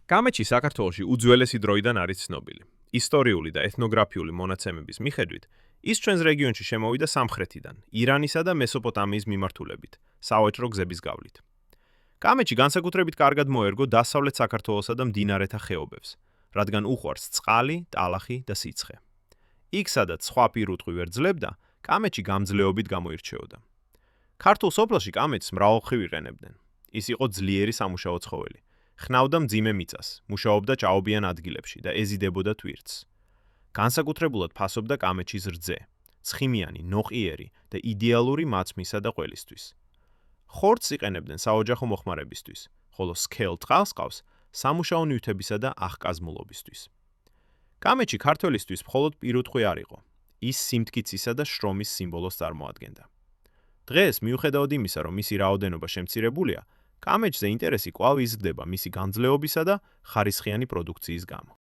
კამეჩი საქართველოში უძველესი დროიდან არის ცნობილი. ისტორიული და ეთნოგრაფიული მონაცემების მიხედვით, ის ჩვენს რეგიონში შემოვიდა სამხრეთიდან, ირანისა და მესოპოტამიის მიმართულებით, სავაჭრო გზების გავლით. კამეჩი განსაკუთრებით კარგად მოერგო დასავლეთ საქართველოსა და მდინარეთა ხეობებს, რადგან უყვარს წყალი, ტალახი და სიცხე. იქ, სადაც სხვა პირუტყვი ვერ ძლებდა, კამეჩი გამძლეობით გამოირჩეოდა. ქართულ სოფელში კამეჩს მრავალმხრივ იყენებდნენ. ის იყო ძლიერი სამუშაო ცხოველი. ხნავდა მძიმე მიწას, მუშაობდა ჭაობიან ადგილებში და ეზიდებოდა თვირთს. განსაკუთრებულად ფასობდა კამეჩის რძე, ცხიმიანი, ნოყიერი და იდეალური მაცმისა და ყველისთვის. ხორცს იყენებდნენ საოჯახო მოხმარებისთვის, ხოლო სქელ წყალსყავს სამუშაო ნივთებისა და აღკაზმულობისთვის. კამეჩი ქართველისთვის მხოლოდ პირუტყვი არ იყო, ის სიმტკიცისა და შრომის სიმბოლოს წარმოადგენდა. დღეს, მიუხედავად იმისა, რომ მისი რაოდენობა შემცირებულია, კამეჩზე ინტერესი კვლავ იზრდება მისი გამძლეობისა და ხარისხიანი პროდუქციის გამო.